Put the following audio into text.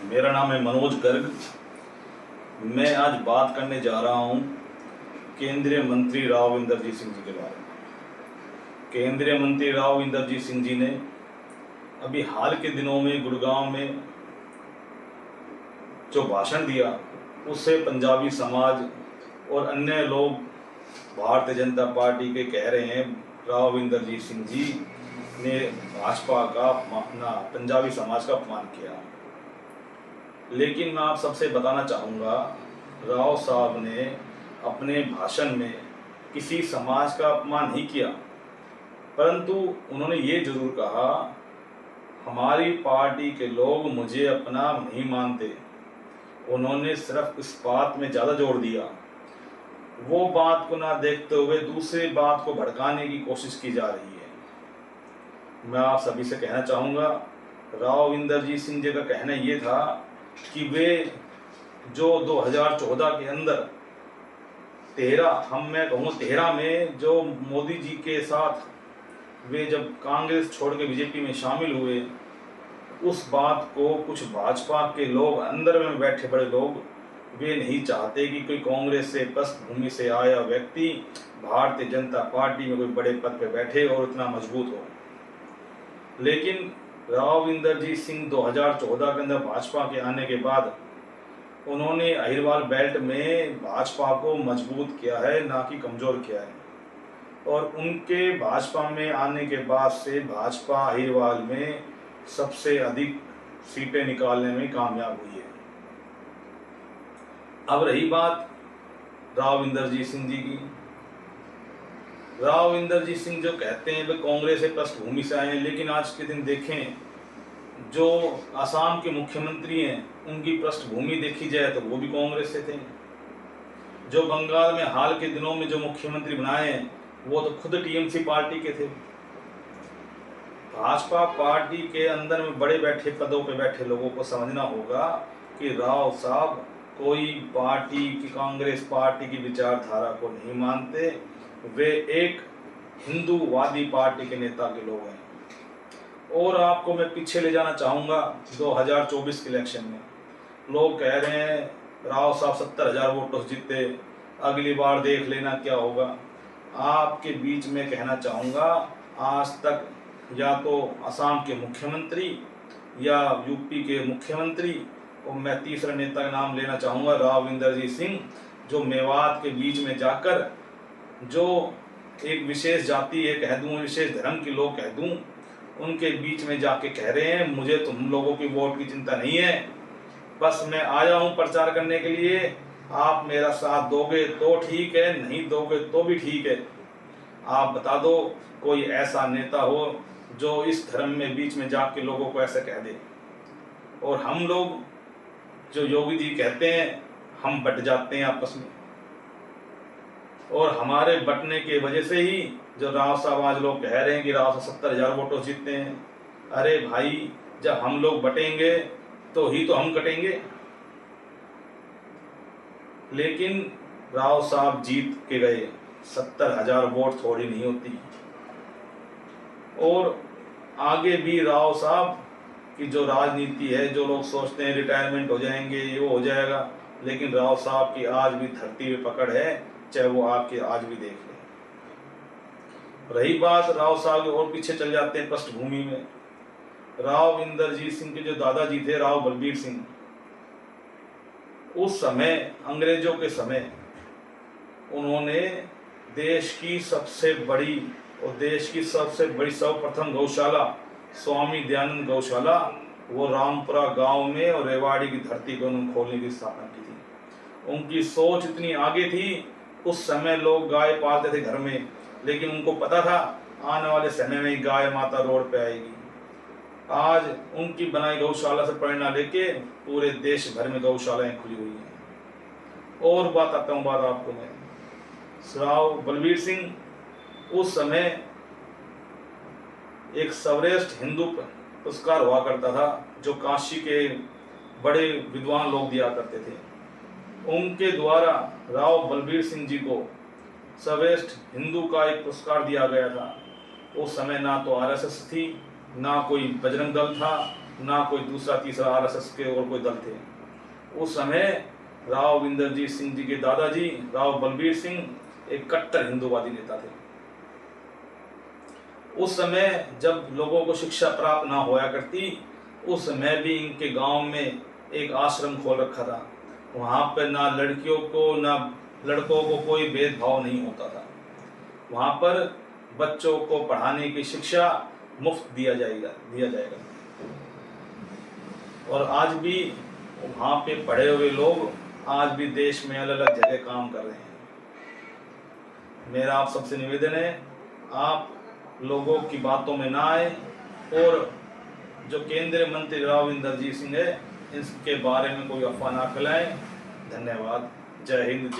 मेरा नाम है मनोज गर्ग। मैं आज बात करने जा रहा हूं केंद्रीय मंत्री राव इंदरजीत सिंह जी के बारे में। केंद्रीय मंत्री राव इंदरजीत सिंह जी ने अभी हाल के दिनों में गुड़गांव में जो भाषण दिया, उससे पंजाबी समाज और अन्य लोग भारतीय जनता पार्टी के कह रहे हैं राव इंदरजीत सिंह जी ने भाजपा का पंजाबी समाज का अपमान किया। लेकिन मैं आप सबसे बताना चाहूँगा, राव साहब ने अपने भाषण में किसी समाज का अपमान नहीं किया, परंतु उन्होंने ये जरूर कहा, हमारी पार्टी के लोग मुझे अपना नहीं मानते। उन्होंने सिर्फ इस बात में ज़्यादा जोर दिया, वो बात को ना देखते हुए दूसरी बात को भड़काने की कोशिश की जा रही है। मैं आप सभी से कहना चाहूँगा, राव इंदरजीत सिंह जी का कहना ये था कि वे जो 2014 के अंदर 13 में जो मोदी जी के साथ वे जब कांग्रेस छोड़ के बीजेपी में शामिल हुए, उस बात को कुछ भाजपा के लोग, अंदर में बैठे बड़े लोग, वे नहीं चाहते कि कोई कांग्रेस से पृष्ठभूमि से आया व्यक्ति भारतीय जनता पार्टी में कोई बड़े पद पे बैठे और इतना मजबूत हो। लेकिन राव इंदरजीत सिंह 2014 के अंदर भाजपा के आने के बाद उन्होंने अहिरवाल बेल्ट में भाजपा को मजबूत किया है, ना कि कमज़ोर किया है। और उनके भाजपा में आने के बाद से भाजपा अहिरवाल में सबसे अधिक सीटें निकालने में कामयाब हुई है। अब रही बात राव इंदरजीत सिंह जी की। राव इंदरजीत सिंह जो कहते हैं वे कांग्रेस से पृष्ठभूमि से आए हैं, लेकिन आज के दिन देखें, जो असम के मुख्यमंत्री हैं उनकी पृष्ठभूमि देखी जाए तो वो भी कांग्रेस से थे। जो बंगाल में हाल के दिनों में जो मुख्यमंत्री बनाए हैं वो तो खुद टीएमसी पार्टी के थे। भाजपा पार्टी के अंदर में बड़े बैठे पदों पे बैठे लोगों को समझना होगा कि राव साहब कोई पार्टी की, कांग्रेस पार्टी की विचारधारा को नहीं मानते। वे एक हिंदूवादी पार्टी के नेता के लोग हैं। और आपको मैं पीछे ले जाना चाहूँगा, 2024 के इलेक्शन में लोग कह रहे हैं राव साहब 70,000 वोटों से जीते, अगली बार देख लेना क्या होगा। आपके बीच में कहना चाहूँगा, आज तक या तो असम के मुख्यमंत्री या यूपी के मुख्यमंत्री, और मैं तीसरा नेता का नाम लेना चाहूँगा राव इंदरजीत सिंह, जो मेवात के बीच में जाकर जो एक विशेष जाति है कह दूँ, विशेष धर्म के लोग कह दूँ, उनके बीच में जाके कह रहे हैं मुझे तुम लोगों की वोट की चिंता नहीं है, बस मैं आया हूँ प्रचार करने के लिए, आप मेरा साथ दोगे तो ठीक है, नहीं दोगे तो भी ठीक है। आप बता दो कोई ऐसा नेता हो जो इस धर्म में बीच में जाके लोगों को ऐसा कह दे। और हम लोग जो योगी जी कहते हैं, हम बट जाते हैं आपस में, और हमारे बटने की वजह से ही जो राव साहब आज लोग कह रहे हैं कि राव साहब 70,000 वोटों जीतते हैं। अरे भाई, जब हम लोग बटेंगे तो ही तो हम कटेंगे। लेकिन राव साहब जीत के गए, 70,000 वोट थोड़ी नहीं होती। और आगे भी राव साहब की जो राजनीति है, जो लोग सोचते हैं रिटायरमेंट हो जाएंगे, ये हो जाएगा, लेकिन राव साहब की आज भी धरती पे पकड़ है, चाहे वो आपके आज भी देख लें। रही बात राव साहब और पीछे चल जाते हैं पृष्ठभूमि में, राव इंदरजीत सिंह के जो दादाजी थे राव बलबीर सिंह, उस समय अंग्रेजों के समय उन्होंने देश की सबसे बड़ी सर्वप्रथम गौशाला, स्वामी दयानंद गौशाला, वो रामपुरा गांव में और रेवाड़ी की धरती पर उन्होंने खोलने की स्थापना की थी। उनकी सोच इतनी आगे थी, उस समय लोग गाय पालते थे घर में, लेकिन उनको पता था आने वाले समय में गाय माता रोड पे आएगी। आज उनकी बनाई गौशाला से प्रेरणा लेके पूरे देश भर में गौशालाएं खुली हुई हैं। और बात आता हूँ आपको मैं, राव बलबीर सिंह उस समय एक सर्वश्रेष्ठ हिंदू पुरस्कार हुआ करता था, जो काशी के बड़े विद्वान लोग दिया करते थे। उनके द्वारा राव बलबीर सिंह जी को सर्वश्रेष्ठ हिंदू का एक पुरस्कार दिया गया था। उस समय ना तो आरएसएस थी, ना कोई बजरंग दल था, ना कोई दूसरा तीसरा आरएसएस के और कोई दल थे। उस समय राव इंद्रजीत सिंह जी के दादाजी राव बलबीर सिंह एक कट्टर हिंदूवादी नेता थे। उस समय जब लोगों को शिक्षा प्राप्त ना होया करती, उस समय भी इनके गांव में एक आश्रम खोल रखा था। वहाँ पर ना लड़कियों को ना लड़कों को कोई भेदभाव नहीं होता था। वहाँ पर बच्चों को पढ़ाने की शिक्षा मुफ्त दिया जाएगा। और आज भी वहाँ पे पढ़े हुए लोग आज भी देश में अलग अलग जगह काम कर रहे हैं। मेरा आप सबसे निवेदन है, आप लोगों की बातों में ना आए और जो केंद्रीय मंत्री राव इंद्रजीत सिंह है, इसके बारे में कोई अफवाह ना फैलाएं। धन्यवाद। जय हिंद।